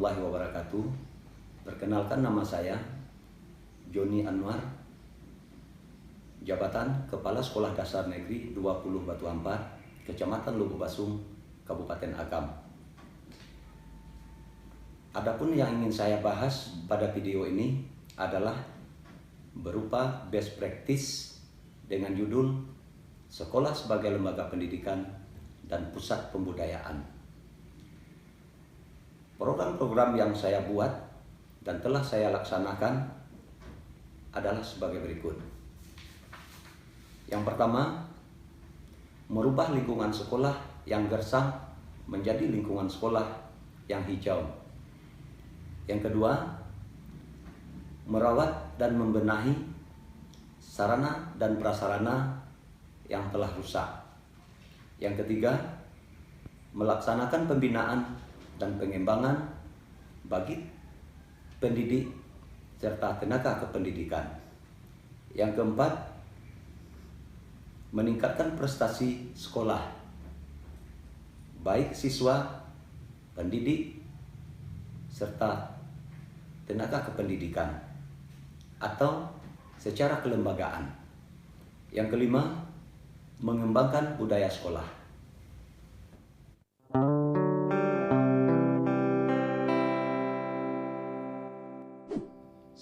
warahmatullahi wabarakatuh. Perkenalkan, nama saya Joni Anwar, jabatan Kepala Sekolah Dasar Negeri 20 Batu Ampar, Kecamatan Lubuk Basung, Kabupaten Agam. Adapun yang ingin saya bahas pada video ini adalah berupa best practice dengan judul Sekolah sebagai Lembaga Pendidikan dan Pusat Pembudayaan. Program-program yang saya buat dan telah saya laksanakan adalah sebagai berikut. Yang pertama, merubah lingkungan sekolah yang gersang menjadi lingkungan sekolah yang hijau. Yang kedua, merawat dan membenahi sarana dan prasarana yang telah rusak. Yang ketiga, melaksanakan pembinaan dan pengembangan bagi pendidik serta tenaga kependidikan. Yang keempat, meningkatkan prestasi sekolah, baik siswa, pendidik, serta tenaga kependidikan atau secara kelembagaan. Yang kelima, mengembangkan budaya sekolah.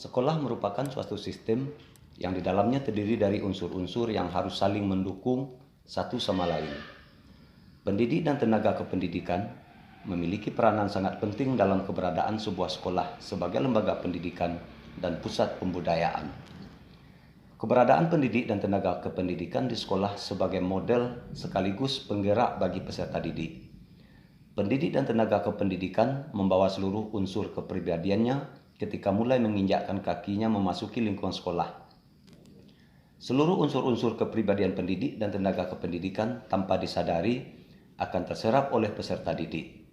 Sekolah merupakan suatu sistem yang di dalamnya terdiri dari unsur-unsur yang harus saling mendukung satu sama lain. Pendidik dan tenaga kependidikan memiliki peranan sangat penting dalam keberadaan sebuah sekolah sebagai lembaga pendidikan dan pusat pembudayaan. Keberadaan pendidik dan tenaga kependidikan di sekolah sebagai model sekaligus penggerak bagi peserta didik. Pendidik dan tenaga kependidikan membawa seluruh unsur kepribadiannya ketika mulai menginjakkan kakinya memasuki lingkungan sekolah. Seluruh unsur-unsur kepribadian pendidik dan tenaga kependidikan tanpa disadari akan terserap oleh peserta didik.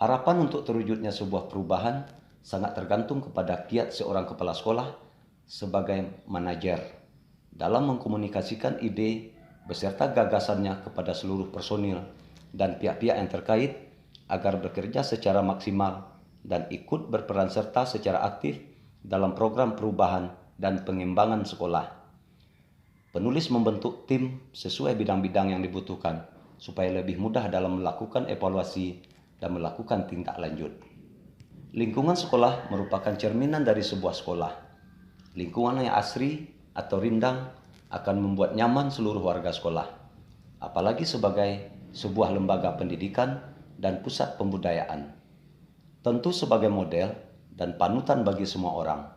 Harapan untuk terwujudnya sebuah perubahan sangat tergantung kepada kiat seorang kepala sekolah sebagai manajer dalam mengkomunikasikan ide beserta gagasannya kepada seluruh personil dan pihak-pihak yang terkait agar bekerja secara maksimal dan ikut berperan serta secara aktif dalam program perubahan dan pengembangan sekolah. Penulis membentuk tim sesuai bidang-bidang yang dibutuhkan supaya lebih mudah dalam melakukan evaluasi dan melakukan tindak lanjut. Lingkungan sekolah merupakan cerminan dari sebuah sekolah. Lingkungan yang asri atau rindang akan membuat nyaman seluruh warga sekolah, apalagi sebagai sebuah lembaga pendidikan dan pusat pembudayaan. Tentu sebagai model dan panutan bagi semua orang.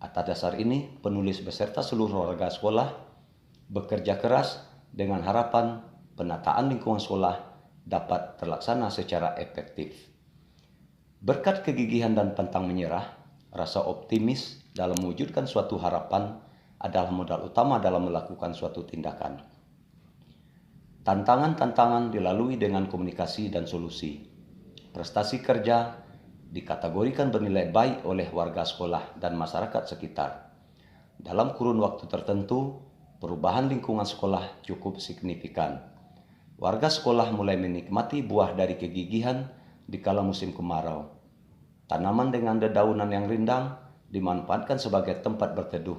Atas dasar ini, penulis beserta seluruh warga sekolah bekerja keras dengan harapan penataan lingkungan sekolah dapat terlaksana secara efektif. Berkat kegigihan dan pantang menyerah, rasa optimis dalam mewujudkan suatu harapan adalah modal utama dalam melakukan suatu tindakan. Tantangan-tantangan dilalui dengan komunikasi dan solusi. Prestasi kerja dikategorikan bernilai baik oleh warga sekolah dan masyarakat sekitar. Dalam kurun waktu tertentu, perubahan lingkungan sekolah cukup signifikan. Warga sekolah mulai menikmati buah dari kegigihan di kala musim kemarau. Tanaman dengan dedaunan yang rindang dimanfaatkan sebagai tempat berteduh.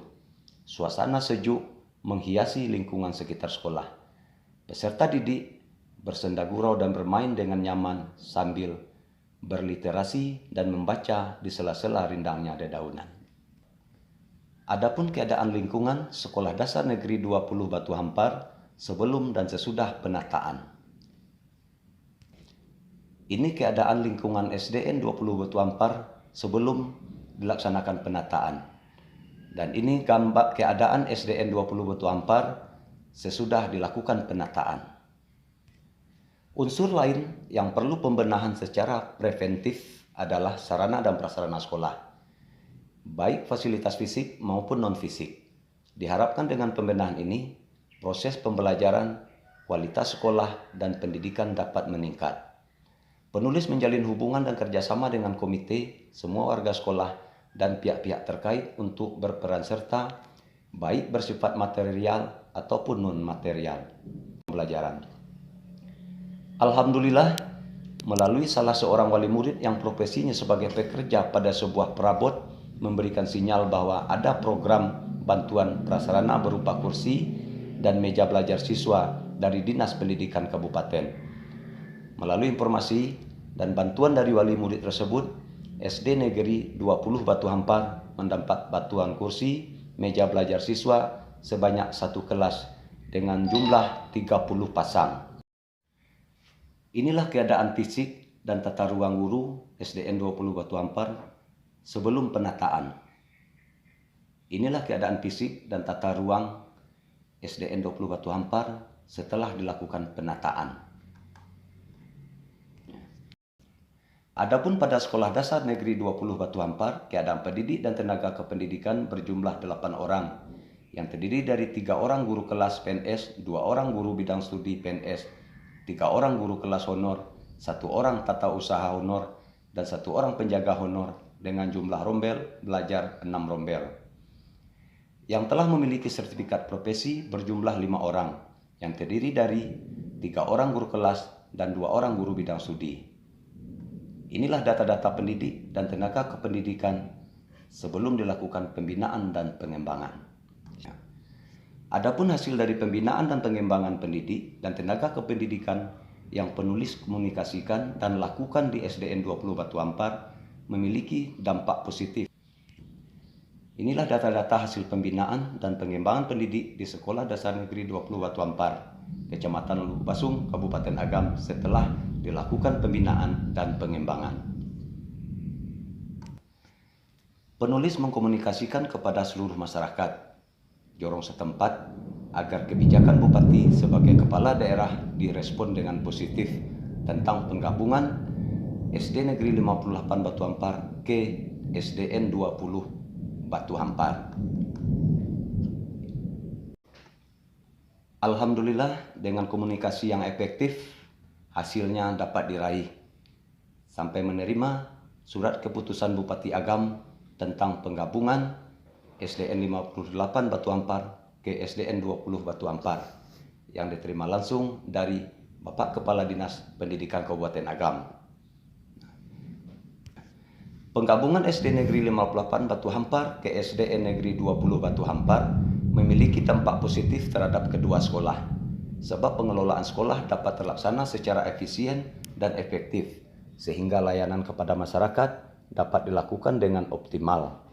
Suasana sejuk menghiasi lingkungan sekitar sekolah. Peserta didik bersenda gurau dan bermain dengan nyaman sambil berliterasi dan membaca di sela-sela rindangnya dedaunan. Adapun keadaan lingkungan Sekolah Dasar Negeri 20 Batu Ampar sebelum dan sesudah penataan. Ini keadaan lingkungan SDN 20 Batu Ampar sebelum dilaksanakan penataan. Dan ini gambar keadaan SDN 20 Batu Ampar sesudah dilakukan penataan. Unsur lain yang perlu pembenahan secara preventif adalah sarana dan prasarana sekolah, baik fasilitas fisik maupun non-fisik. Diharapkan dengan pembenahan ini, proses pembelajaran, kualitas sekolah, dan pendidikan dapat meningkat. Penulis menjalin hubungan dan kerjasama dengan komite, semua warga sekolah, dan pihak-pihak terkait untuk berperan serta, baik bersifat material ataupun non-material pembelajaran. Alhamdulillah, melalui salah seorang wali murid yang profesinya sebagai pekerja pada sebuah perabot memberikan sinyal bahwa ada program bantuan prasarana berupa kursi dan meja belajar siswa dari Dinas Pendidikan Kabupaten. Melalui informasi dan bantuan dari wali murid tersebut, SD Negeri 20 Batu Hampar mendapat bantuan kursi, meja belajar siswa sebanyak satu kelas dengan jumlah 30 pasang. Inilah keadaan fisik dan tata ruang guru SDN 20 Batu Hampar sebelum penataan. Inilah keadaan fisik dan tata ruang SDN 20 Batu Hampar setelah dilakukan penataan. Adapun pada Sekolah Dasar Negeri 20 Batu Hampar, keadaan pendidik dan tenaga kependidikan berjumlah 8 orang, yang terdiri dari 3 orang guru kelas PNS, 2 orang guru bidang studi PNS, 3 orang guru kelas honor, 1 orang tata usaha honor, dan 1 orang penjaga honor dengan jumlah rombel belajar 6 rombel. Yang telah memiliki sertifikat profesi berjumlah 5 orang, yang terdiri dari 3 orang guru kelas dan 2 orang guru bidang studi. Inilah data-data pendidik dan tenaga kependidikan sebelum dilakukan pembinaan dan pengembangan. Adapun hasil dari pembinaan dan pengembangan pendidik dan tenaga kependidikan yang penulis komunikasikan dan lakukan di SDN 20 Batu Hampar memiliki dampak positif. Inilah data-data hasil pembinaan dan pengembangan pendidik di Sekolah Dasar Negeri 20 Batu Hampar, Kecamatan Lubuk Basung, Kabupaten Agam setelah dilakukan pembinaan dan pengembangan. Penulis mengkomunikasikan kepada seluruh masyarakat Jorong setempat agar kebijakan Bupati sebagai kepala daerah direspon dengan positif tentang penggabungan SD Negeri 58 Batu Hampar ke SDN 20 Batu Hampar. Alhamdulillah, dengan komunikasi yang efektif, hasilnya dapat diraih sampai menerima surat keputusan Bupati Agam tentang penggabungan SDN 58 Batu Hampar ke SDN 20 Batu Hampar yang diterima langsung dari Bapak Kepala Dinas Pendidikan Kabupaten Agam. Penggabungan SD Negeri 58 Batu Hampar ke SDN Negeri 20 Batu Hampar memiliki dampak positif terhadap kedua sekolah, sebab pengelolaan sekolah dapat terlaksana secara efisien dan efektif, sehingga layanan kepada masyarakat dapat dilakukan dengan optimal.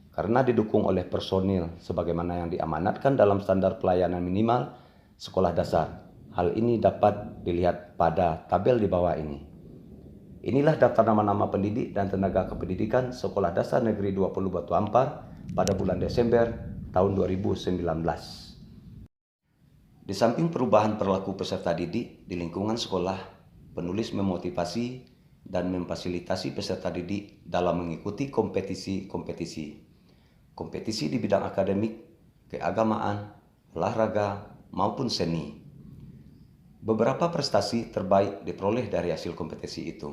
Karena didukung oleh personil sebagaimana yang diamanatkan dalam standar pelayanan minimal sekolah dasar. Hal ini dapat dilihat pada tabel di bawah ini. Inilah daftar nama-nama pendidik dan tenaga kependidikan Sekolah Dasar Negeri 20 Batu Hampar pada bulan Desember tahun 2019. Di samping perubahan perilaku peserta didik di lingkungan sekolah, penulis memotivasi dan memfasilitasi peserta didik dalam mengikuti kompetisi-kompetisi. Kompetisi di bidang akademik, keagamaan, olahraga, maupun seni. Beberapa prestasi terbaik diperoleh dari hasil kompetisi itu.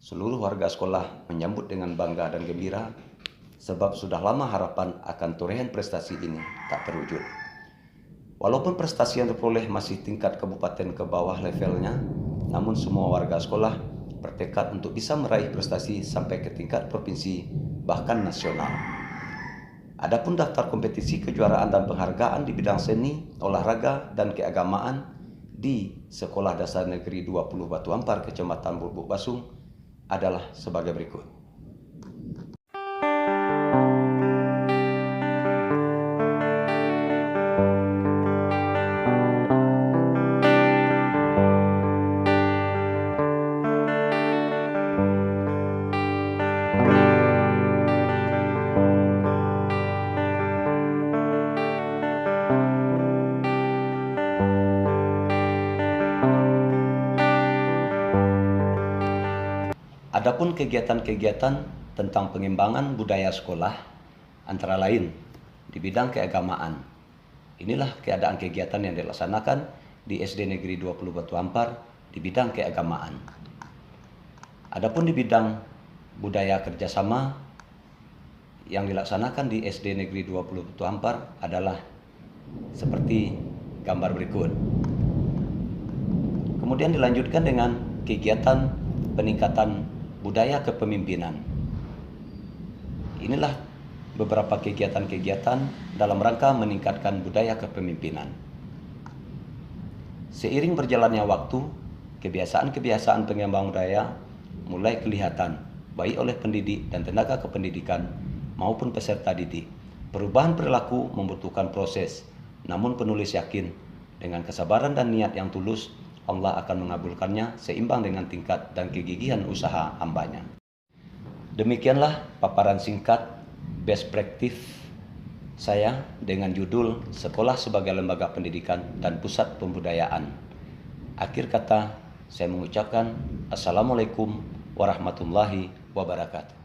Seluruh warga sekolah menyambut dengan bangga dan gembira sebab sudah lama harapan akan torehan prestasi ini tak terwujud. Walaupun prestasi yang diperoleh masih tingkat kabupaten ke bawah levelnya, namun semua warga sekolah bertekad untuk bisa meraih prestasi sampai ke tingkat provinsi bahkan nasional. Adapun daftar kompetisi kejuaraan dan penghargaan di bidang seni, olahraga, dan keagamaan di Sekolah Dasar Negeri 20 Batu Hampar, Kecamatan Lubuk Basung adalah sebagai berikut. Adapun kegiatan-kegiatan tentang pengembangan budaya sekolah antara lain di bidang keagamaan. Inilah keadaan kegiatan yang dilaksanakan di SD Negeri 20 Batu Hampar di bidang keagamaan. Adapun di bidang budaya kerjasama yang dilaksanakan di SD Negeri 20 Batu Hampar adalah seperti gambar berikut. Kemudian dilanjutkan dengan kegiatan peningkatan budaya kepemimpinan. Inilah beberapa kegiatan-kegiatan dalam rangka meningkatkan budaya kepemimpinan. Seiring berjalannya waktu, kebiasaan-kebiasaan pengembangan budaya mulai kelihatan baik oleh pendidik dan tenaga kependidikan maupun peserta didik. Perubahan perilaku membutuhkan proses, namun penulis yakin dengan kesabaran dan niat yang tulus, Allah akan mengabulkannya seimbang dengan tingkat dan kegigihan usaha hambanya. Demikianlah paparan singkat best practice saya dengan judul Sekolah sebagai Lembaga Pendidikan dan Pusat Pembudayaan. Akhir kata, saya mengucapkan Assalamualaikum warahmatullahi wabarakatuh.